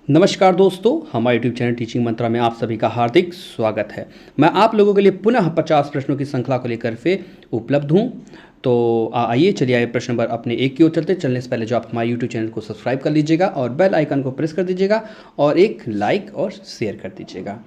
नमस्कार दोस्तों, हमारे यूट्यूब चैनल टीचिंग मंत्रा में आप सभी का हार्दिक स्वागत है। मैं आप लोगों के लिए पुनः 50 प्रश्नों की श्रृंखला को लेकर फिर उपलब्ध हूं। तो आइए चलिए आइए प्रश्न नंबर अपने एक की ओर चलने से पहले जो आप हमारे यूट्यूब चैनल को सब्सक्राइब कर लीजिएगा और बेल आइकन को प्रेस कर दीजिएगा और एक लाइक और शेयर कर दीजिएगा।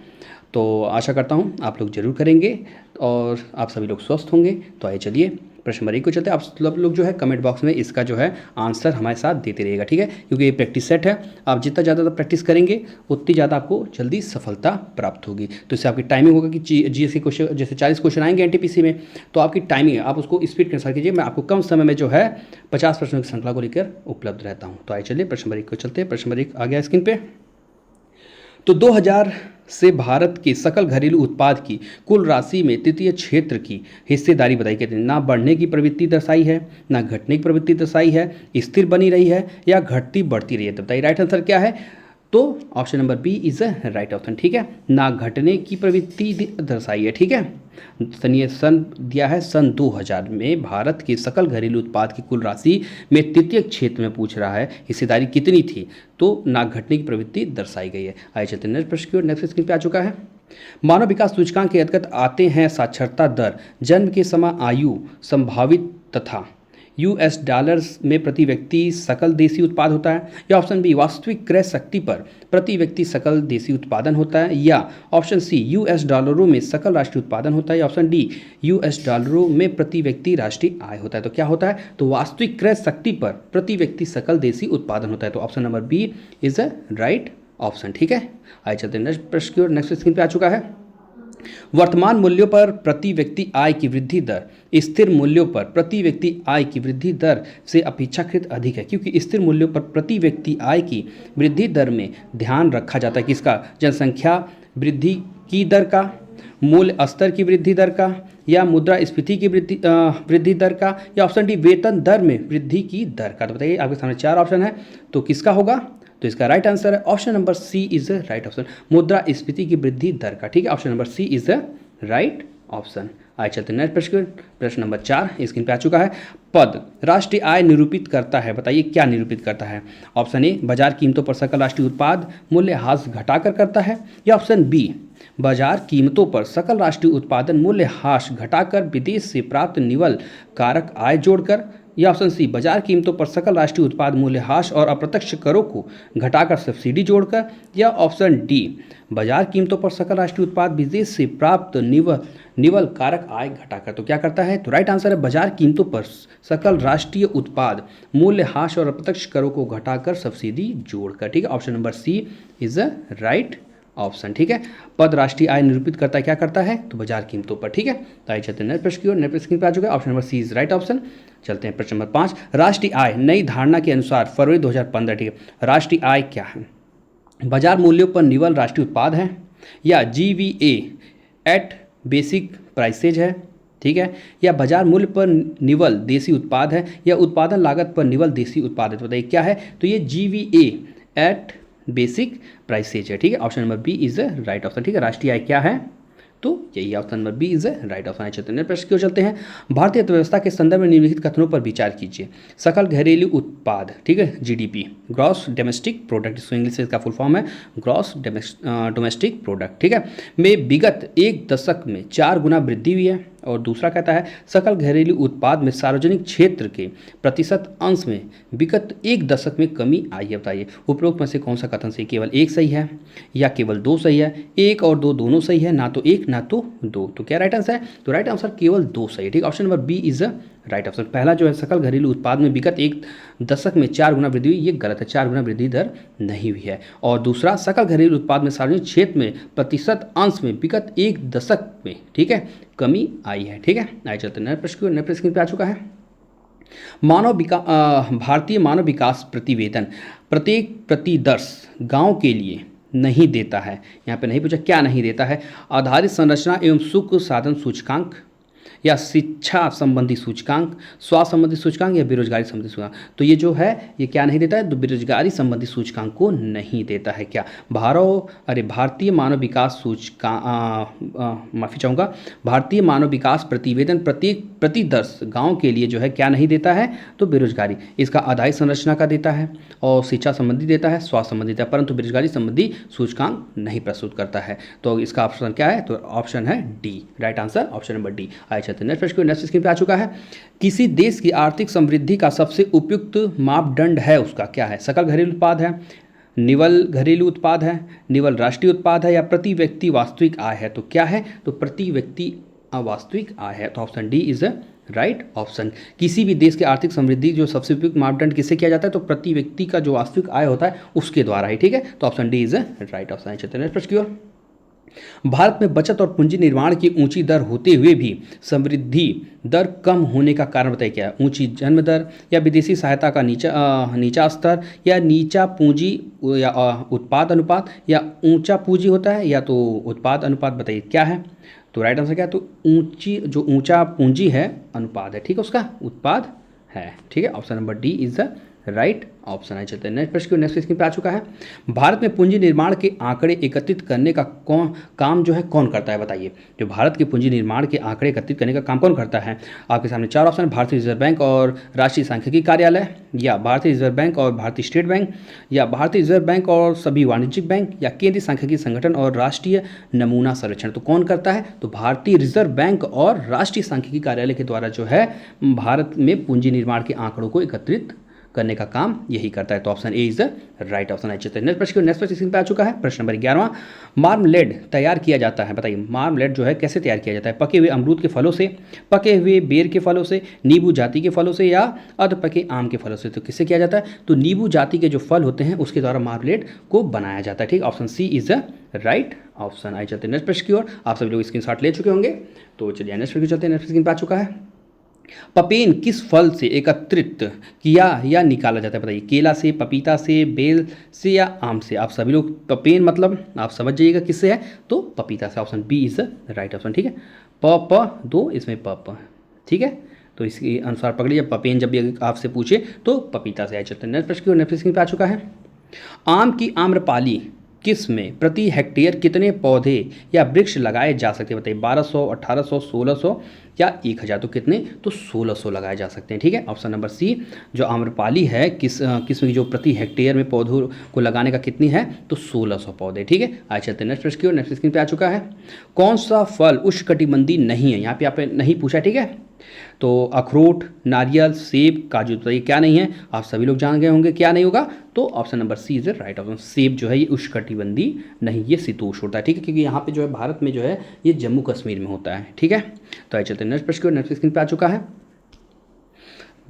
तो आशा करता हूं आप लोग जरूर करेंगे और आप सभी लोग स्वस्थ होंगे। तो आइए चलिए प्रश्न नंबर 1 को चलते हैं। आप सब लोग जो है कमेंट बॉक्स में इसका जो है आंसर हमारे साथ देते रहिएगा, ठीक है, क्योंकि ये प्रैक्टिस सेट है। आप जितना ज़्यादा प्रैक्टिस करेंगे उतनी ज़्यादा आपको जल्दी सफलता प्राप्त होगी। तो इससे आपकी टाइमिंग होगा कि जीएस के क्वेश्चन जैसे 40 क्वेश्चन आएंगे एनटीपीसी में, तो आपकी टाइमिंग है, आप उसको स्पीड के अनुसार कीजिए। मैं आपको कम समय में जो है 50 प्रश्नों की श्रृंखला को लेकर उपलब्ध रहता हूँ। तो आइए चलिए प्रश्न नंबर 1 को चलते हैं। प्रश्न नंबर 1 आ गया स्क्रीन पे। तो 2000 से भारत के सकल घरेलू उत्पाद की कुल राशि में तृतीय क्षेत्र की हिस्सेदारी बताई गई। ना बढ़ने की प्रवृत्ति दर्शाई है, ना घटने की प्रवृत्ति दर्शाई है, स्थिर बनी रही है या घटती बढ़ती रही है। तो बताइए राइट आंसर क्या है। तो option number B is a right option, ठीक है। ना घटने की प्रवृत्ति दर्शाई है, ठीक है। सनी सन दिया है सन 2000 में भारत के सकल घरेलू उत्पाद की कुल राशि में तृतीय क्षेत्र में पूछ रहा है हिस्सेदारी कितनी थी, तो ना घटने की प्रवृत्ति दर्शाई गई है। आइए चलते नेक्स्ट प्रश्न की ओर। नेक्स्ट स्क्रीन पे आ चुका है। मानव विकास सूचकांक के अंतर्गत आते हैं साक्षरता दर, जन्म के समय, आयु, संभावित तथा यूएस डॉलर्स में प्रति व्यक्ति सकल देशी उत्पाद होता है, या ऑप्शन बी वास्तविक क्रय शक्ति पर प्रति व्यक्ति सकल देशी उत्पादन होता है, या ऑप्शन सी यूएस डॉलरों में सकल राष्ट्रीय उत्पादन होता है, या ऑप्शन डी यूएस डॉलरों में प्रति व्यक्ति राष्ट्रीय आय होता है। तो क्या होता है, तो वास्तविक क्रय शक्ति पर प्रति व्यक्ति सकल देशी उत्पादन होता है। तो option number B is a right option, ठीक है। आइए चलते हैं नेक्स्ट प्रश्न की ओर। नेक्स्ट स्क्रीन पे आ चुका है। वर्तमान मूल्यों पर प्रति व्यक्ति आय की वृद्धि दर स्थिर मूल्यों पर प्रति व्यक्ति आय की वृद्धि दर से अपेक्षाकृत अधिक है, क्योंकि स्थिर मूल्यों पर प्रति व्यक्ति आय की वृद्धि दर में ध्यान रखा जाता है किसका, जनसंख्या वृद्धि की दर का, मूल्य स्तर की वृद्धि दर का, या मुद्रास्फीति की वृद्धि दर का, या ऑप्शन डी वेतन दर में वृद्धि की दर का। तो बताइए आपके सामने 4 ऑप्शन है, तो किसका होगा। तो इसका राइट आंसर है option number C is the right option, मुद्रास्फीति की वृद्धि दर का, ठीक है। Option number C is the right option. आइए चलते हैं नेक्स्ट प्रश्न। प्रश्न नंबर 4 स्क्रीन पे आ चुका है। पद राष्ट्रीय आय निरूपित करता है, बताइए क्या निरूपित करता है। ऑप्शन ए बाजार कीमतों पर सकल राष्ट्रीय उत्पाद मूल्य ह्रास घटाकर करता है, या ऑप्शन बी बाजार कीमतों पर सकल राष्ट्रीय उत्पादन मूल्य ह्रास घटाकर विदेश से प्राप्त निवल कारक आय जोड़कर, या ऑप्शन सी बाजार कीमतों पर सकल राष्ट्रीय उत्पाद मूल्य ह्रास और अप्रत्यक्ष करों को घटाकर सब्सिडी जोड़कर, या ऑप्शन डी बाजार कीमतों पर सकल राष्ट्रीय उत्पाद विदेश से प्राप्त निवल कारक आय घटाकर। तो क्या करता है, तो राइट आंसर है बाजार कीमतों पर सकल राष्ट्रीय उत्पाद मूल्य ह्रास और अप्रत्यक्ष करों को घटाकर सब्सिडी जोड़कर, ठीक है। Option number C is a right option, ठीक है। पद राष्ट्रीय आय निरूपित करता है, क्या करता है, तो बाजार कीमतों पर, ठीक है। तो आइए चलते हैं नेक्स्ट प्रश्न की ओर। नेक्स्ट स्क्रीन पर आ चुका है option number C is right option. चलते हैं प्रश्न नंबर 5। राष्ट्रीय आय नई धारणा के अनुसार फरवरी 2015, ठीक है। राष्ट्रीय आय क्या है, बाजार मूल्यों पर निवल राष्ट्रीय उत्पाद है, या जीवीए एट बेसिक प्राइसेज है, ठीक है, या बाजार मूल्य पर निवल देसी उत्पाद है, या उत्पादन लागत पर निवल देसी उत्पाद है। तो बताइए क्या है, तो ये जीवीए एट बेसिक प्राइसेज है, ठीक है। Option number B is the right option, ठीक है। राष्ट्रीय आय क्या है, तो यही option number B is right option. चलते हैं प्रश्न क्यों चलते हैं। भारतीय अर्थव्यवस्था के संदर्भ में निम्नलिखित कथनों पर विचार कीजिए। सकल घरेलू उत्पाद, ठीक है, जीडीपी, ग्रॉस डोमेस्टिक प्रोडक्ट, इसको इंग्लिश से इसका फुल फॉर्म है ग्रॉस डोमेस्टिक प्रोडक्ट, ठीक है, में विगत 1 दशक में 4 गुना वृद्धि हुई है। और दूसरा कहता है सकल घरेलू उत्पाद में सार्वजनिक क्षेत्र के प्रतिशत अंश में विगत 1 दशक में कमी आई है। बताइए उपरोक्त में से कौन सा कथन सही, केवल 1 सही है या केवल 2 सही है, 1 और 2 दोनों सही है, ना तो 1 ना तो 2। तो क्या राइट आंसर है, तो राइट आंसर केवल 2 सही है, ठीक है। Option number B is right option. पहला जो है सकल घरेलू उत्पाद में विगत 1 दशक में 4 गुना वृद्धि हुई, ये गलत है, 4 गुना वृद्धि दर नहीं हुई है। और दूसरा सकल घरेलू उत्पाद में सार्वजनिक क्षेत्र में प्रतिशत अंश में विगत 1 दशक में, ठीक है, कमी आई है, ठीक है। आइए चलते हैं नेक्स्ट स्क्रीन पे आ चुका है। भारतीय मानव विकास प्रतिवेदन प्रत्येक प्रतिदर्श गांव के लिए नहीं देता है। यहाँ पे नहीं पूछा क्या नहीं देता है, आधारित संरचना एवं सुख साधन सूचकांक, या शिक्षा संबंधी सूचकांक, स्वास्थ्य संबंधी सूचकांक या बेरोजगारी संबंधी सूचकांक। तो ये जो है ये क्या नहीं देता है, तो बेरोजगारी संबंधी सूचकांक को नहीं देता है। क्या भारतीय मानव विकास सूचकांक, माफ़ी चाहूँगा, भारतीय मानव विकास प्रतिवेदन प्रति 10 गाँव के लिए जो है क्या नहीं देता है, तो बेरोजगारी। इसका आधारित संरचना का देता है और शिक्षा संबंधी देता है, स्वास्थ्य संबंधी देता है, परंतु बेरोजगारी संबंधी सूचकांक नहीं प्रस्तुत करता है। तो इसका ऑप्शन क्या है, तो ऑप्शन है D, right answer option number D. आइए चलते हैं नेक्स्ट प्रश्न। नेक्स्ट स्क्रीन पे आ चुका है। किसी देश की आर्थिक समृद्धि का सबसे उपयुक्त मापदंड है उसका क्या है? सकल घरेलू उत्पाद है, निवल घरेलू उत्पाद है, निवल राष्ट्रीय उत्पाद है या प्रति व्यक्ति वास्तविक आय है? तो क्या है, तो प्रति व्यक्ति वास्तविक आय है। तो option D is right option. किसी भी देश की आर्थिक समृद्धि जो सबसे उपयुक्त मापदंड किससे किया जाता है, तो प्रति व्यक्ति का जो वास्तविक आय होता है उसके द्वारा ही, ठीक है। तो option D is right option. चलते हैं प्रश्न की ओर। भारत में बचत और पूंजी निर्माण की ऊंची दर होते हुए भी समृद्धि दर कम होने का कारण बताइए क्या है? ऊंची जन्म दर या विदेशी सहायता का नीचा स्तर या नीचा पूंजी या उत्पाद अनुपात या ऊंचा पूंजी होता है या तो उत्पाद अनुपात, बताइए क्या है? तो राइट आंसर क्या है, तो ऊंचा पूंजी है अनुपात है, ठीक है, उसका उत्पाद है, ठीक है। Option number D is the right option है। चलते हैं नेक्स्ट प्रश्न। नेक्स्ट स्क्रीन पे आ चुका है। भारत में पूंजी निर्माण के आंकड़े एकत्रित करने का काम जो है कौन करता है, बताइए। जो भारत के पूंजी निर्माण के आंकड़े एकत्रित करने का काम कौन करता है? आपके सामने चार ऑप्शन है, भारतीय रिजर्व बैंक और राष्ट्रीय सांख्यिकी कार्यालय, या भारतीय रिजर्व बैंक और भारतीय स्टेट बैंक, या भारतीय रिजर्व बैंक और सभी वाणिज्यिक बैंक, या केंद्रीय सांख्यिकी संगठन और राष्ट्रीय नमूना सर्वेक्षण। तो कौन करता है, तो भारतीय रिजर्व बैंक और राष्ट्रीय सांख्यिकी कार्यालय के द्वारा जो है भारत में पूंजी निर्माण के आंकड़ों को एकत्रित करने का काम यही करता है। तो option A is the right option है। चलते हैं नेक्स्ट प्रश्न स्क्रीन पे आ चुका है। प्रश्न नंबर 11वां। मार्मलेड तैयार किया जाता है, बताइए मार्मलेड जो है कैसे तैयार किया जाता है? पके हुए अमरूद के फलों से, पके हुए बेर के फलों से, नींबू जाति के फलों से या अर्ध पके आम के फलों से? तो किससे किया जाता है, तो नींबू जाति के जो फल होते हैं उसके द्वारा मार्मलेड को बनाया जाता है, ठीक। Option C is the right option. आइए चलते हैं नेक्स्ट प्रश्न की ओर। आप सभी लोग स्क्रीनशॉट ले चुके होंगे, तो चलिए नेक्स्ट प्रश्न चलते हैं। नेक्स्ट स्क्रीन पे आ चुका है। पपेन किस फल से एकत्रित किया या निकाला जाता है, बताइए। केला से, पपीता से, बेल से या आम से? आप सभी लोग पपेन मतलब आप समझ जाइएगा किससे है, तो पपीता से। Option B is right option, ठीक है। प दो इसमें प, ठीक है। तो इसके अनुसार पकड़िए, पपेन जब भी आपसे पूछे तो पपीता से। आए चलते हैं नेक्स्ट प्रश्न की ओर। नेक्स्ट स्क्रीन पे आ चुका है। आम की आम्रपाली किस में प्रति हेक्टेयर कितने पौधे या वृक्ष लगाए जा सकते हैं, बताइए। 1200, 1800, 1600 या 1000? तो कितने, तो 1600 लगाए जा सकते हैं, ठीक है। ऑप्शन नंबर सी जो आम्रपाली है किस्म की जो प्रति हेक्टेयर में पौधों को लगाने का कितनी है, तो 1600 पौधे, ठीक है। आज चलते हैं नेक्स्ट प्रश्न की ओर। नेक्स्ट स्क्रीन पे आ चुका है। कौन सा फल उष्णकटिबंधीय नहीं है, यहाँ पे आपने नहीं पूछा, ठीक है। तो अखरोट, नारियल, सेब, काजू, बताइए क्या नहीं है? आप सभी लोग जान गए होंगे क्या नहीं होगा, तो option number C is right option. सेब जो है ये उष्णकटिबंधीय नहीं, ये शीतोष्ण होता है, ठीक है, क्योंकि यहाँ पे जो है भारत में जो है ये जम्मू कश्मीर में होता है, ठीक है। तो आइए चलते हैं नेक्स्ट प्रश्न। नेक्स्ट स्क्रीन पे आ चुका है।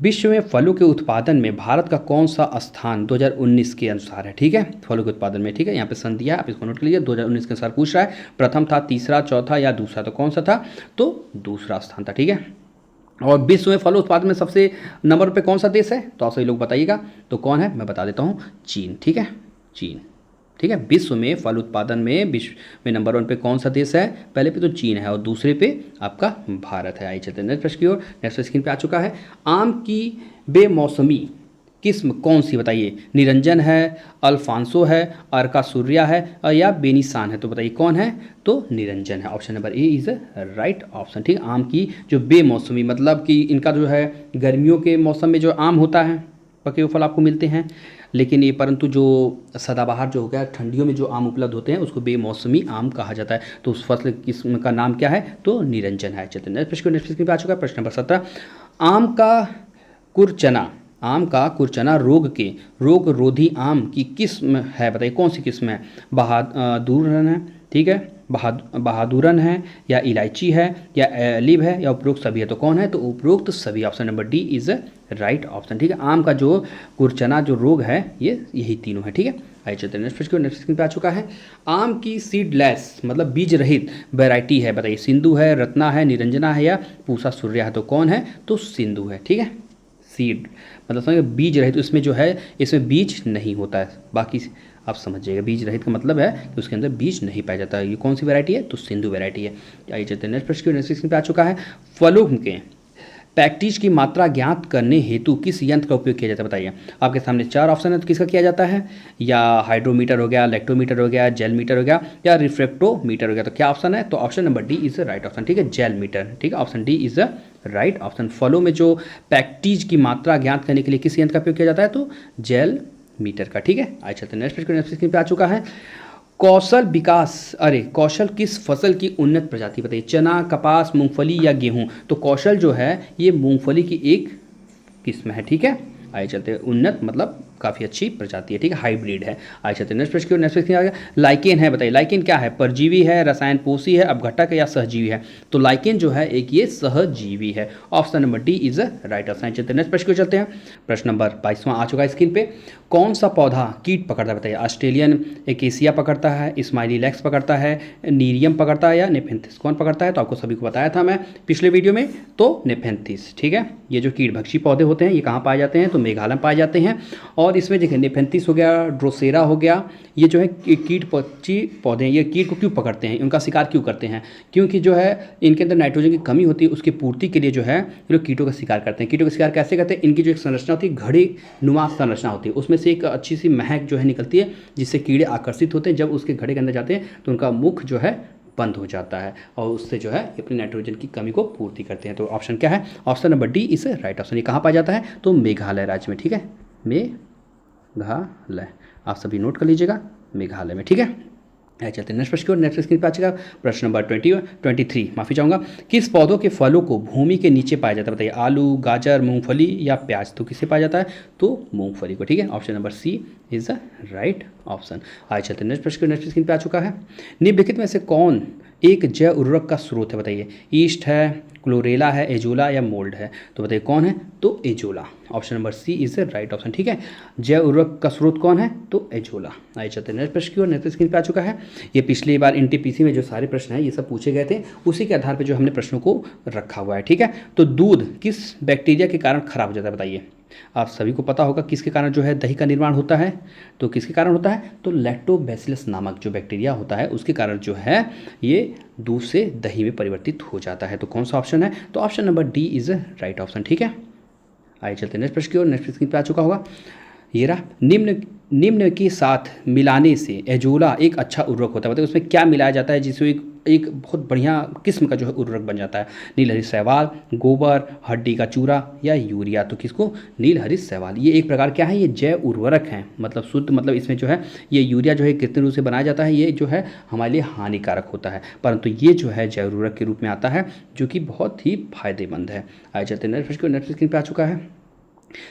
विश्व में फलों के उत्पादन में भारत का कौन सा स्थान 2019 के अनुसार है, ठीक है। फलों के उत्पादन में, ठीक है, यहाँ पे सन दिया है, आप इसको नोट कर लीजिए। 2019 के अनुसार पूछ रहा है, प्रथम था, तीसरा, चौथा या दूसरा? तो कौन सा था, तो दूसरा स्थान था, ठीक है। और विश्व में फल उत्पादन में सबसे नंबर पे कौन सा देश है, तो आप सभी लोग बताइएगा, तो कौन है, मैं बता देता हूँ, चीन, ठीक है, चीन, ठीक है। विश्व में फल उत्पादन में विश्व में नंबर 1 पे कौन सा देश है, पहले पे तो चीन है और दूसरे पे आपका भारत है। आइए चलते हैं नेक्स्ट प्रश्न की ओर। नेक्स्ट स्क्रीन पे आ चुका है। आम की बेमौसमी किस्म कौन सी, बताइए। निरंजन है, अल्फांसो है, अर्का सूर्या है या बेनिसान है? तो बताइए कौन है, तो निरंजन है। Option number A is right option, ठीक। आम की जो बेमौसमी मतलब कि इनका जो है गर्मियों के मौसम में जो आम होता है पके हुए फल आपको मिलते हैं, लेकिन ये परंतु जो सदाबहार जो हो गया ठंडियों में जो आम उपलब्ध होते हैं उसको बेमौसमी आम कहा जाता है। तो उस फसल किस्म का नाम क्या है, तो निरंजन है। चलते हैं नेक्स्ट प्रश्न पे आ चुका है। प्रश्न नंबर 17। आम का कुरचना रोग रोधी आम की किस्म है, बताइए कौन सी किस्म है। बहादुरन है, ठीक है, बहादुरन है या इलायची है या एलिव है या उपरोक्त सभी है? तो कौन है, तो उपरोक्त सभी। Option number D is right option, ठीक है। आम का जो कुरचना जो रोग है ये यही तीनों है, ठीक है। आइए चलते हैं नेक्स्ट प्रश्न। नेक्स्ट स्क्रीन पे आ चुका है। आम की सीडलेस मतलब बीज रहित वैरायटी है, बताइए। सिंधु है, रत्ना है, निरंजना है या पूसा सूर्या है? तो कौन है, तो सिंधु है, ठीक है। सीड मतलब समझिए बीज रहित, तो इसमें जो है इसमें बीज नहीं होता है, बाकी आप समझिएगा। बीज रहित का मतलब है कि उसके अंदर बीज नहीं पाया जाता। ये कौन सी वैरायटी है? तो सिंधु वैरायटी है। आइए चलते हैं नेक्स्ट प्रश्न की। नेक्स्ट स्क्रीन पे आ चुका है। फलों के पैक्टिज की मात्रा ज्ञात करने हेतु किस यंत्र का उपयोग किया जाता है? बताइए। आपके सामने 4 ऑप्शन है, तो किसका किया जाता है? या हाइड्रोमीटर हो गया, लेक्टोमीटर हो गया, जेल मीटर हो गया, या रिफ्रेक्टोमीटर हो गया। तो क्या ऑप्शन है? तो option number D is the right option. ठीक है, जेल मीटर। ठीक है, option D is the right option. फलों में जो पैक्टिज की मात्रा ज्ञात करने के लिए किस यंत्र का उपयोग किया जाता है? तो जेल मीटर का। ठीक है, आइए चलते हैं नेक्स्ट प्रश्न। नेक्स्ट स्क्रीन पे आ चुका है। कौशल किस फसल की उन्नत प्रजाति? बताइए। चना, कपास, मूंगफली या गेहूं? तो कौशल जो है ये मूंगफली की एक किस्म है। ठीक है, आइए चलते हैं। उन्नत मतलब काफ़ी अच्छी प्रजाति है। ठीक है, हाइब्रिड है। आइए चलते हैं नेक्स्ट प्रश्न की ओर। नेक्स्ट प्रश्न आ गया। लाइकेन है, बताइए। लाइकेन क्या है? परजीवी है, रसायन पोषी है, अपघटक है, या सहजीवी है? तो लाइकेन जो है एक ये सहजीवी है। Option number D is right option. चलते हैं नेक्स्ट प्रश्न की ओर चलते हैं। प्रश्न नंबर 22वां आ चुका है स्क्रीन पे। कौन सा पौधा कीट पकड़ता है? बताइए। ऑस्ट्रेलियन एकेसिया पकड़ता है, स्माइली लेक्स पकड़ता है, नीरियम पकड़ता है, या नेफेंथिस? कौन पकड़ता है? तो आपको सभी को बताया था मैं पिछले वीडियो में, तो नेफेंथिस। ठीक है, ये जो कीटभक्षी पौधे होते हैं ये कहाँ पाए जाते हैं? तो मेघालय में पाए जाते हैं। और इसमें देखिए नेफेंथिस हो गया, ड्रोसेरा हो गया, ये जो है कीट पक्षी पौधे हैं। ये कीट को क्यों पकड़ते हैं, उनका शिकार क्यों करते हैं? क्योंकि जो है इनके अंदर नाइट्रोजन की कमी होती है, उसकी पूर्ति के लिए जो है ये लोग कीटों का शिकार करते हैं। कीटों का शिकार कैसे करते हैं? इनकी जो एक संरचना होती है, घड़ी नुमा संरचना होती है, उसमें से एक अच्छी सी महक जो है निकलती है, जिससे कीड़े आकर्षित होते हैं। जब उसके घड़े के अंदर जाते हैं तो उनका मुख जो है बंद हो जाता है, और उससे जो है अपनी नाइट्रोजन की कमी को पूर्ति करते हैं। तो ऑप्शन क्या है? Option number D is right option. ये कहाँ पाया जाता है? तो मेघालय राज्य में। ठीक है, मेघालय, आप सभी नोट कर लीजिएगा, मेघालय में। ठीक है, चलते हैं नेक्स्ट प्रश्न की ओर। नेक्स्ट स्क्रीन पर आ चुका प्रश्न नंबर 23, माफी चाहूँगा। किस पौधों के फलों को भूमि के नीचे पाया जाता है? बताइए। आलू, गाजर, मूंगफली या प्याज? तो किसे पाया जाता है? तो मूंगफली को। ठीक है, option number C is the right option. आइए चलते हैं नेक्स्ट प्रश्न। नेक्स्ट स्क्रीन पर आ चुका है। निम्नलिखित में से कौन एक जैव उर्वरक का स्रोत है? बताइए। ईस्ट है, क्लोरेला है, एजोला या मोल्ड है? तो बताइए कौन है? तो azolla. Option number C is the right option. ठीक है, जैव उर्वरक का स्रोत कौन है? तो एजोला। आइए चलते हैं नेक्स्ट प्रश्न की ओर। नेक्स्ट स्क्रीन पे आ चुका है। ये पिछली बार एनटीपीसी में जो सारे प्रश्न हैं ये सब पूछे गए थे, उसी के आधार पर जो हमने प्रश्नों को रखा हुआ है। ठीक है, तो दूध किस बैक्टीरिया के कारण खराब हो जाता है? बताइए। आप सभी को पता होगा किसके कारण जो है दही का निर्माण होता है? तो किसके कारण होता है? तो लैक्टोबैसिलस नामक जो बैक्टीरिया होता है उसके कारण जो है ये दूध से दही में परिवर्तित हो जाता है। तो कौन सा ऑप्शन है? तो option number D is right option. ठीक है, आइए चलते हैं नेक्स्ट प्रश्न की ओर। नेक्स्ट स्क्रीन पे आ चुका होगा ये रहा। निम्न के साथ मिलाने से एजोला एक अच्छा उर्वरक होता है। बताइए उसमें क्या मिलाया जाता है जिससे एक बहुत बढ़िया किस्म का जो है उर्वरक बन जाता है? नीलहरित शैवाल, गोबर, हड्डी का चूरा या यूरिया? तो किसको? नीलहरित शैवाल। ये एक प्रकार क्या है? ये जैव उर्वरक है, मतलब शुद्ध, मतलब इसमें जो है ये यूरिया जो है कृत्रिम रूप से बनाया जाता है, ये जो है हमारे लिए हानिकारक होता है, परंतु ये जो है जैव उर्वरक के रूप में आता है जो कि बहुत ही फायदेमंद है। आइए चलते हैं नेक्स्ट स्क्रीन पर आ चुका है।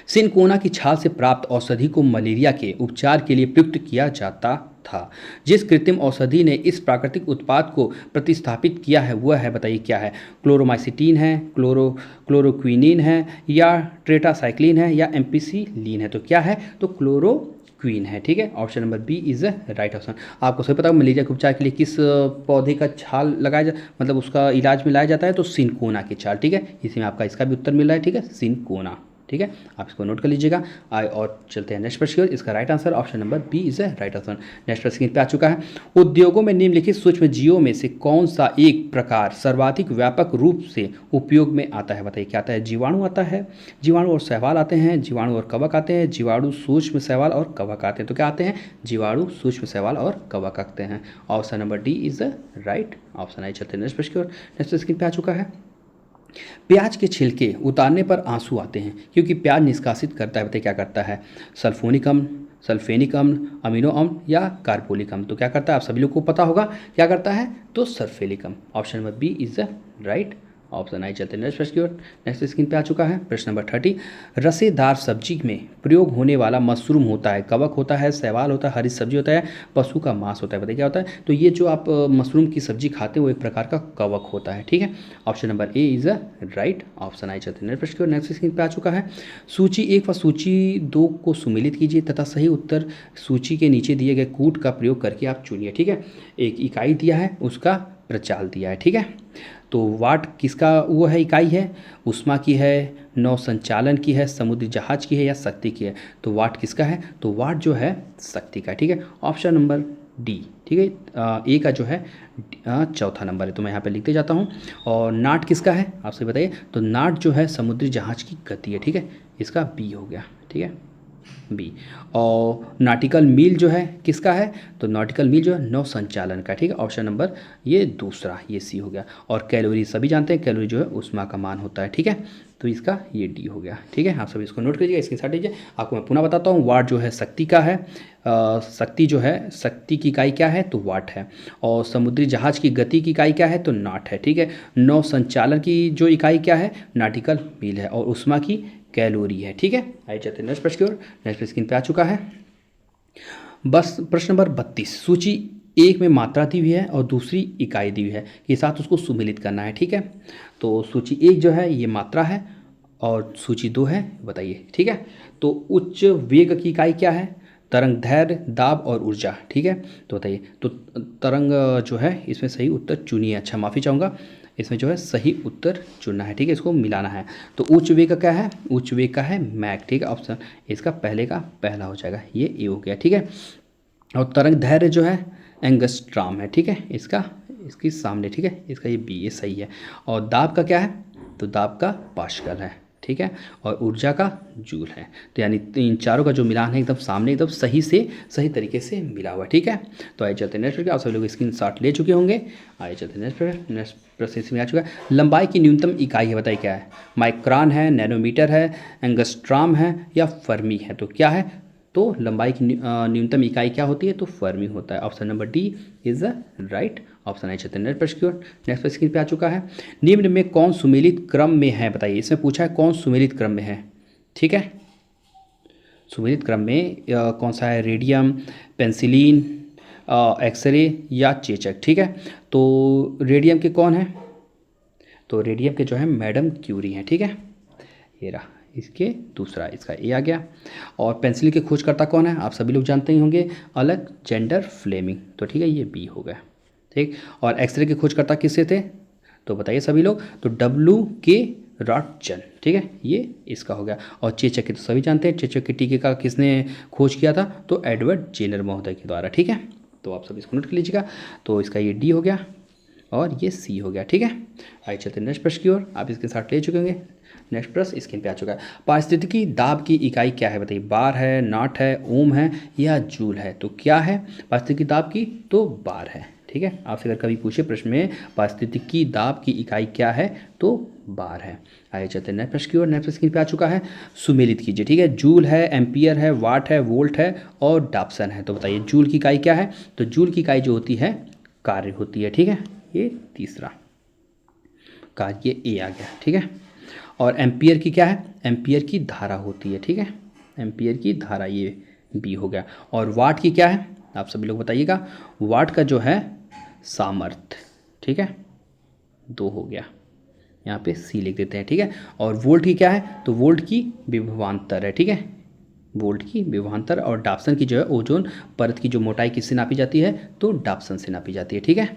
सिनकोना की छाल से प्राप्त औषधि को मलेरिया के उपचार के लिए प्रयुक्त किया जाता था। जिस कृत्रिम औषधि ने इस प्राकृतिक उत्पाद को प्रतिस्थापित किया है वह है, बताइए क्या है? क्लोरोमाइसिटीन है, क्लोरोक्विनीन है, या ट्रेटासाइक्लिन है, या एम्पिसिलीन है? तो क्या है? तो क्लोरोक्विन है। ठीक है, option number B is right option. आपको सभी पता है मलेरिया के उपचार के लिए किस पौधे का छाल लगाया मतलब उसका इलाज में लाया जाता है? तो सिनकोना की छाल। ठीक है, इसी में आपका इसका भी उत्तर मिल रहा है। ठीक है, सिनकोना। ठीक है, आप इसको नोट कर लीजिएगा। आए और चलते हैं नेक्स्ट प्रश्न की ओर। इसका right answer option number B is right answer. Next प्रश्न स्क्रीन पे आ चुका है। उद्योगों में निम्नलिखित सूक्ष्म जीवों में से कौन सा एक प्रकार सर्वाधिक व्यापक रूप से उपयोग में आता है? बताइए क्या आता है? जीवाणु आता है, जीवाणु और शैवाल आते हैं, जीवाणु और कवक आते हैं, जीवाणु, सूक्ष्म शैवाल और कवक आते हैं। तो क्या आते हैं? जीवाणु, सूक्ष्म शैवाल और कवक आते हैं। Option number D is right option. आइए चलते हैं नेक्स्ट प्रश्न की ओर। नेक्स्ट स्क्रीन पे आ चुका है। प्याज के छिलके उतारने पर आंसू आते हैं क्योंकि प्याज निष्कासित करता है। बताइए क्या करता है? सल्फोनिक अम्ल, सल्फेनिक अम्ल, अमीनो अम्ल या कार्बोलिक अम्ल? तो क्या करता है? आप सभी लोग को पता होगा क्या करता है? तो सल्फेनिक अम्ल। Option number B is the right option. आई चलते हैं नेक्स्ट प्रश्न की ओर। नेक्स्ट स्क्रीन पे आ चुका है प्रश्न नंबर 30। रसेदार सब्जी में प्रयोग होने वाला मशरूम होता है, कवक होता है, शैवाल होता है, हरी सब्जी होता है, पशु का मांस होता है? बताइए क्या होता है? तो ये जो आप मशरूम की सब्जी खाते हैं वो एक प्रकार का कवक होता है। ठीक है, option number A is a right option. आई चलते हैं नेक्स्ट प्रश्न की ओर। नेक्स्ट स्क्रीन पे आ चुका है। सूची 1 व सूची 2 को सुमेलित कीजिए तथा सही उत्तर सूची के नीचे दिए गए कूट का प्रयोग करके आप चुनिए। ठीक है, एक इकाई दिया है उसका प्रचाल दिया है। ठीक है, तो वाट किसका वो है, इकाई है, ऊष्मा की है, नौ संचालन की है, समुद्री जहाज की है या शक्ति की है। तो वाट किसका है, तो वाट जो है शक्ति का है। ठीक है, ऑप्शन नंबर डी। ठीक है, ए का जो है चौथा नंबर है, तो मैं यहाँ पे लिखते जाता हूँ। और नाट किसका है आपसे बताइए, तो नाट जो है समुद्री जहाज की गति है। ठीक है, इसका बी हो गया। ठीक है, बी। और नॉटिकल मील जो है किसका है, तो नॉटिकल मील जो है नौ संचालन का। ठीक है, ऑप्शन नंबर ये दूसरा, ये सी हो गया। और कैलोरी सभी जानते हैं, कैलोरी जो है ऊष्मा का मान होता है। ठीक है, तो इसका ये डी हो गया। ठीक है, आप सभी इसको नोट कीजिएगा, स्क्रीनशॉट लीजिए। आपको मैं पुनः बताता हूँ, वाट जो है शक्ति का है, शक्ति जो है, शक्ति की इकाई क्या है, तो वाट है। और समुद्री जहाज की गति की इकाई क्या है, तो नाट है। ठीक है, नौ संचालन की जो इकाई क्या है, नॉटिकल मील है। और ऊष्मा की कैलोरी है। ठीक है, आइए चलते हैं नेक्स्ट प्रश्न की ओर। नेक्स्ट प्रश्न स्क्रीन पे आ चुका है। बस प्रश्न नंबर 32, सूची एक में मात्रा दी हुई है और दूसरी इकाई दी हुई है, के साथ उसको सुमेलित करना है। ठीक है, तो सूची एक जो है ये मात्रा है और सूची दो है, बताइए। ठीक है, तो उच्च वेग की इकाई क्या है, तरंग दैर्घ्य, दाब और ऊर्जा। ठीक है, तो बताइए, तो तरंग जो है इसमें सही उत्तर चुनिए। अच्छा, माफ़ी चाहूँगा, इसमें जो है सही उत्तर चुनना है। ठीक है, इसको मिलाना है। तो उच्च वेग का क्या है, उच्च वेग का है मैक। ठीक है, ऑप्शन इसका पहले का पहला हो जाएगा, ये ए हो गया। ठीक है, और तरंग दैर्घ्य जो है एंगस्ट्रॉम है। ठीक है, इसका इसके सामने। ठीक है, इसका ये बी, ये सही है। और दाब का क्या है, तो दाब का पास्कल है। ठीक है, और ऊर्जा का जूल है। तो यानी इन चारों का जो मिलान है एकदम सामने, एकदम सही से सही तरीके से मिला हुआ है। ठीक है, तो आइए चलते नेक्स्ट प्रश्न। आप सभी लोग स्क्रीन शॉट ले चुके होंगे। आइए चलते नेक्स्ट प्रश्न। नेक्स्ट प्रश्न इसमें आ चुका है, लंबाई की न्यूनतम इकाई है, बताइए क्या है, माइक्रोन है, नैनोमीटर है, एंगस्ट्रॉम है या फर्मी है। तो क्या है, तो लंबाई की न्यूनतम इकाई क्या होती है, तो फर्मी होता है। Option number D is the right option. आई चलते नेक्स्ट प्रश्न की ओर। नेक्स्ट प्रश्न स्क्रीन पे आ चुका है, निम्न में कौन सुमेलित क्रम में है, बताइए। इसमें पूछा है कौन सुमेलित क्रम में है। ठीक है, सुमेलित क्रम में कौन सा है, रेडियम, पेंसिलिन, एक्सरे या चेचक। ठीक है, तो रेडियम के कौन है, तो रेडियम के जो है मैडम क्यूरी हैं। ठीक है, ये रहा इसके दूसरा, इसका ए आ गया। और पेंसिल के खोजकर्ता कौन है, आप सभी लोग जानते ही होंगे, अलेक्जेंडर फ्लेमिंग। तो ठीक है, ये बी हो गया। ठीक, और एक्सरे के खोजकर्ता किससे थे, तो बताइए सभी लोग, तो डब्ल्यू के रॉटजन। ठीक है, ये इसका हो गया। और चेचक के तो सभी जानते हैं, चेचक के टीके का किसने खोज किया था, तो एडवर्ड जेनर महोदय के द्वारा। ठीक है, तो आप सभी इसको नोट कर लीजिएगा। तो इसका ये डी हो गया और ये सी हो गया। ठीक है, आइए चलते नेक्स्ट प्रश्न की ओर। आप इसके साथ ले चुके होंगे। नेक्स्ट प्रश्न स्क्रीन पे आ चुका है, पारिस्थितिकी दाब की इकाई क्या है, बताइए। बार है, नॉट है, ओम है या जूल है। तो क्या है पारिस्थितिकी दाब की, तो बार है। ठीक है, आपसे अगर कभी पूछे प्रश्न में पारिस्थितिकी दाब की इकाई क्या है, तो बार है। आइए चलते हैं नेक्स्ट प्रश्न की ओर। नेक्स्ट स्क्रीन पे आ चुका है, सुमेलित कीजिए। ठीक है, जूल है, एम्पियर है, वाट है, वोल्ट है और डाप्सन है। तो बताइए जूल की इकाई क्या है, तो जूल की इकाई जो होती है कार्य होती है। ठीक है, ये तीसरा कार्य, ये ए आ गया। ठीक है, और एम्पियर की क्या है, एम्पियर की धारा होती है। ठीक है, एम्पियर की धारा, ये बी हो गया। और वाट की क्या है, आप सभी लोग बताइएगा, वाट का जो है सामर्थ्य। ठीक है, दो हो गया, यहाँ पे सी लिख देते हैं। ठीक है, और वोल्ट की क्या है, तो वोल्ट की विभवांतर है। ठीक है, वोल्ट की विभवांतर। और डाप्सन की जो है ओजोन परत की जो मोटाई किससे नापी जाती है, तो डाप्सन से नापी जाती है। ठीक है,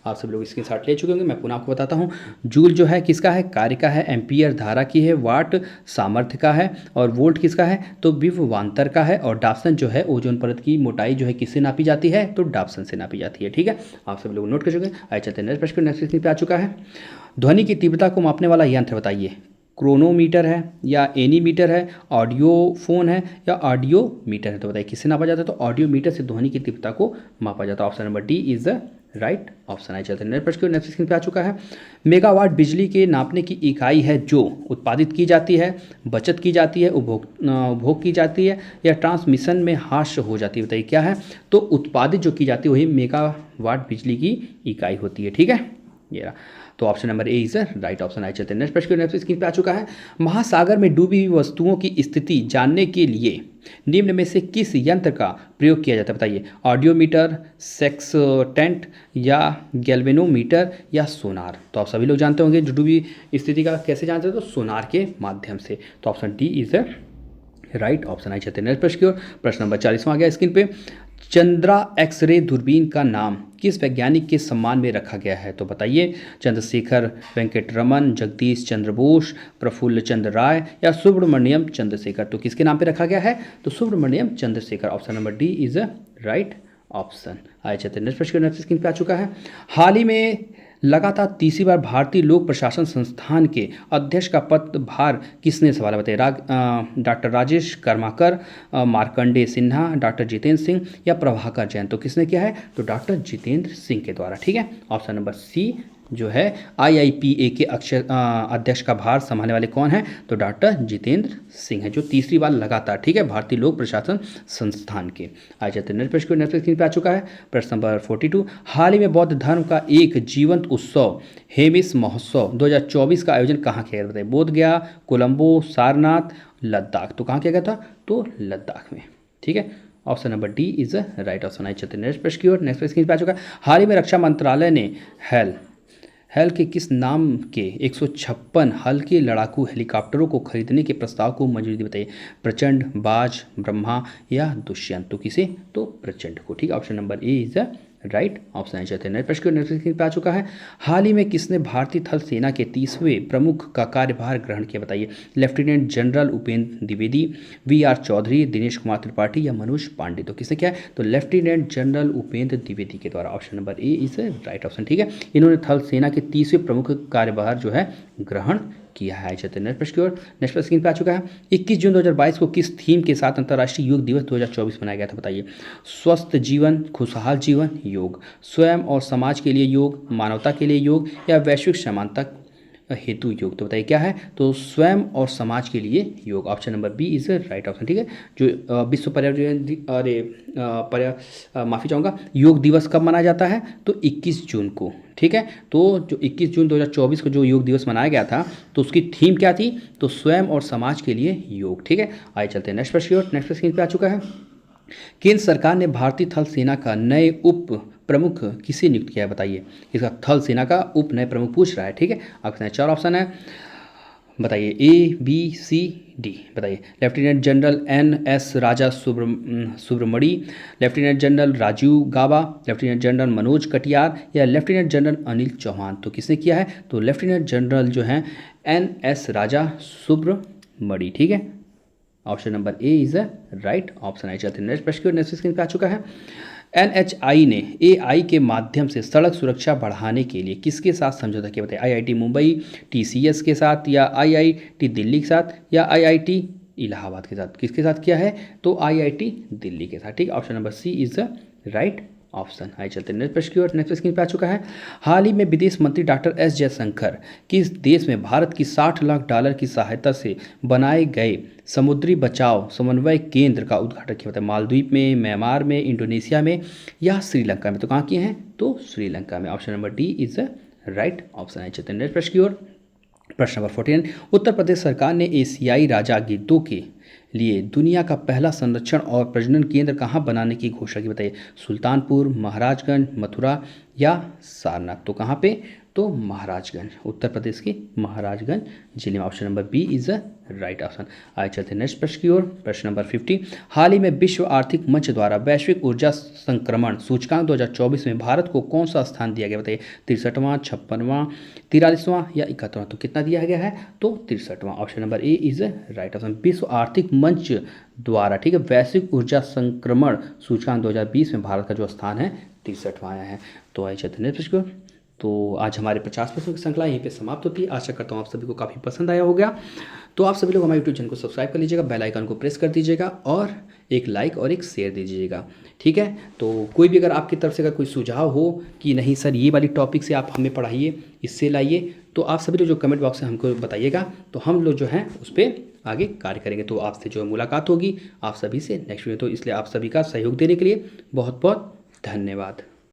आप सब लोग इसके साथ ले चुके होंगे। मैं पुनः आपको बताता हूँ, जूल जो है किसका है, कार्य का है, एम्पियर धारा की है, वाट सामर्थ्य का है और वोल्ट किसका है, तो विभवांतर का है। और डाप्सन जो है ओजोन परत की मोटाई जो है किससे नापी जाती है, तो डाप्सन से नापी जाती है। ठीक है, आप सब लोग नोट कर चुके हैं। आइए चलते हैं नेक्स्ट प्रश्न। नेक्स्ट प्रश्न पे आ चुका है, ध्वनि की तीव्रता को मापने वाला यंत्र बताइए। क्रोनोमीटर है या एनीमीटर है, ऑडियो फोन है या ऑडियो मीटर है। तो बताइए किससे नापा जाता है, तो ऑडियो मीटर से ध्वनि की तीव्रता को मापा जाता है। Option number D is the right option. आई चलते हैं नेक्स्ट प्रश्न। नेक्स्ट स्क्रीन पे आ चुका है, मेगावाट बिजली के नापने की इकाई है जो उत्पादित की जाती है, बचत की जाती है, उपभोग की जाती है या ट्रांसमिशन में ह्रास हो जाती है। बताइए क्या है, तो उत्पादित जो की जाती है वही मेगावाट बिजली की इकाई होती है। ठीक है, ये रहा, तो option number A is right option. आए चलते हैं नेक्स्ट प्रश्न। नेक्स्ट स्क्रीन पे आ चुका है, महासागर में डूबी हुई वस्तुओं की स्थिति जानने के लिए निम्न में से किस यंत्र का प्रयोग किया जाता है, बताइए। ऑडियोमीटर, सेक्सटेंट या गैल्वेनोमीटर या सोनार। तो आप सभी लोग जानते होंगे जो डूबी स्थिति का कैसे जानते हैं, तो सोनार के माध्यम से। तो option D is right option. आई चलते हैं नेक्स्ट प्रश्न की ओर। प्रश्न नंबर 40वां आ गया स्क्रीन पे, चंद्रा एक्सरे दूरबीन का नाम किस वैज्ञानिक के सम्मान में रखा गया है? तो बताइए, चंद्रशेखर वेंकट रमन, जगदीश चंद्र बोस, प्रफुल्ल चंद्र राय या सुब्रमण्यम चंद्रशेखर? तो किसके नाम पे रखा गया है? तो Subramaniam Chandrasekhar. Option number D is a right option. आइए चलते नेक्स्ट प्रश्न, नेक्स्ट स्क्रीन पे आ चुका है। हाल ही में लगातार तीसरी बार भारतीय लोक प्रशासन संस्थान के अध्यक्ष का पदभार किसने संभाला? बताइए, डॉक्टर राजेश कर्माकर, मार्कंडेय सिन्हा, डॉक्टर जितेंद्र सिंह या प्रभाकर जैन? तो किसने किया है? तो डॉक्टर जितेंद्र सिंह के द्वारा। ठीक है, ऑप्शन नंबर सी जो है IIPA के अध्यक्ष का भार संभालने वाले कौन है? तो डॉक्टर जितेंद्र सिंह है, जो तीसरी बार लगातार, ठीक है, भारतीय लोक प्रशासन संस्थान के। आज चलते नेक्स्ट प्रश्न, नेक्स्ट स्क्रीन पे आ चुका है प्रश्न नंबर 42। हाल ही में बौद्ध धर्म का एक जीवंत उत्सव हेमिस महोत्सव 2024 का आयोजन कहाँ किया गया? बताइए, बोध गया, कोलंबो, सारनाथ, लद्दाख? तो कहाँ किया गया था? तो लद्दाख में। ठीक है, option number D is a right option. आई चलते नेक्स्ट प्रश्न की ओर, नेक्स्ट स्क्रीन पे आ चुका है। हाल ही में रक्षा मंत्रालय ने हेल के किस नाम के 156 हल्के लड़ाकू हेलीकॉप्टरों को खरीदने के प्रस्ताव को मंजूरी दी? बताइए, प्रचंड, बाज, ब्रह्मा या दुष्यंत? तो किसे? तो प्रचंड को। ठीक है, option number A is the right option. है चलते नेक्स्ट प्रश्न नेक्स्ट पे आ चुका है। हाल ही में किसने भारतीय थल सेना के 30वें प्रमुख का कार्यभार ग्रहण किया? बताइए, lieutenant general Upendra Dwivedi, VR Chaudhary, Dinesh Kumar Tripathi या मनोज पांडे? तो किसने क्या है? तो लेफ्टिनेंट जनरल उपेंद्र द्विवेदी के द्वारा। Option number A is right option. ठीक है, इन्होंने थल सेना के 30वें प्रमुख कार्यभार जो है ग्रहण किया है। चलते नेक्स्ट प्रश्न की ओर, नेक्स्ट प्रश्न स्क्रीन पे आ चुका है। 21 जून 2022 को किस थीम के साथ अंतर्राष्ट्रीय योग दिवस 2024 मनाया गया था? बताइए, स्वस्थ जीवन, खुशहाल जीवन, योग, स्वयं और समाज के लिए योग, मानवता के लिए योग या वैश्विक समानता हेतु योग? तो बताइए क्या है? तो स्वयं और समाज के लिए योग। Option number B is right option. ठीक है, जो विश्व माफ़ी चाहूँगा, योग दिवस कब मनाया जाता है? तो 21 जून को। ठीक है, तो जो 21 जून 2024 को जो योग दिवस मनाया गया था, तो उसकी थीम क्या थी? तो स्वयं और समाज के लिए योग। ठीक है, आइए चलते हैं नेक्स्ट प्रश्न की ओर। नेक्स्ट स्क्रीन पे आ चुका है। केंद्र सरकार ने भारतीय थल सेना का नए उप प्रमुख किसे नियुक्त किया है? बताइए, इसका थल सेना का उप नए प्रमुख पूछ रहा है। ठीक है, आपके 4 ऑप्शन है, बताइए ABCD। बताइए, लेफ्टिनेंट जनरल NS राजा सुब्रमणी, लेफ्टिनेंट जनरल राजीव गाबा, लेफ्टिनेंट जनरल मनोज कटियार या लेफ्टिनेंट जनरल अनिल चौहान? तो किसने किया है? तो लेफ्टिनेंट जनरल जो है NS राजा सुब्रमणी। ठीक है, option number A is a right option. आई चलते नेक्स्ट प्रश्न की नेक्स्ट स्क्रीन पे आ चुका है। NHI ने AI के माध्यम से सड़क सुरक्षा बढ़ाने के लिए किसके साथ समझौता किया? बताइए, IIT मुंबई, TCS के साथ या IIT दिल्ली के साथ या IIT इलाहाबाद के साथ? किसके साथ किया है? तो IIT दिल्ली के साथ। ठीक, option number C is the right option. आइए चलते हैं नेक्स्ट प्रश्न की ओर। नेक्स्ट स्क्रीन पे आ चुका है। हाल ही में विदेश मंत्री डॉक्टर S जयशंकर किस देश में भारत की $60 लाख की सहायता से बनाए गए समुद्री बचाव समन्वय केंद्र का उद्घाटन किया? बताया, मालदीव में, म्यांमार में, इंडोनेशिया में या श्रीलंका में? तो कहाँ किए हैं? तो श्रीलंका में। Option number D is the right option. आइए चलते हैं नेक्स्ट प्रश्न की ओर। प्रश्न नंबर 14। उत्तर प्रदेश सरकार ने एशियाई राजा गिद्धों के लिए दुनिया का पहला संरक्षण और प्रजनन केंद्र कहाँ बनाने की घोषणा की? बताइए, सुल्तानपुर, महाराजगंज, मथुरा या सारनाथ? तो कहाँ पे? तो महाराजगंज, उत्तर प्रदेश के महाराजगंज जिले में। Option number B is a right option. आइए चलते हैं नेक्स्ट प्रश्न की ओर। प्रश्न नंबर 50। हाल ही में विश्व आर्थिक मंच द्वारा वैश्विक ऊर्जा संक्रमण सूचकांक 2024 में भारत को कौन सा स्थान दिया गया? बताइए, 63वां, 56वां, 43वां या 71वां? तो कितना दिया गया है? तो 63वां। Option number A is right option. विश्व आर्थिक मंच द्वारा, ठीक है, वैश्विक ऊर्जा संक्रमण सूचकांक 2020 में भारत का जो स्थान है 63वां आया है। तो आइए चलते हैं नेक्स्ट प्रश्न की ओर। तो आज हमारे 50 प्रश्नों की श्रृंखला यहीं पे समाप्त होती है। आशा करता हूँ आप सभी को काफ़ी पसंद आया होगा। तो आप सभी लोग हमारे यूट्यूब चैनल को सब्सक्राइब कर लीजिएगा, बेल आइकन को प्रेस कर दीजिएगा और एक लाइक और एक शेयर दीजिएगा। ठीक है, तो कोई भी अगर आपकी तरफ से अगर कोई सुझाव हो कि नहीं सर ये वाली टॉपिक से आप हमें पढ़ाइए, इससे लाइए, तो आप सभी लोग जो कमेंट बॉक्स में हमको बताइएगा, तो हम लोग जो हैं उस पर आगे कार्य करेंगे। तो आपसे जो मुलाकात होगी आप सभी से नेक्स्ट वीडियो। तो इसलिए आप सभी का सहयोग देने के लिए बहुत बहुत धन्यवाद।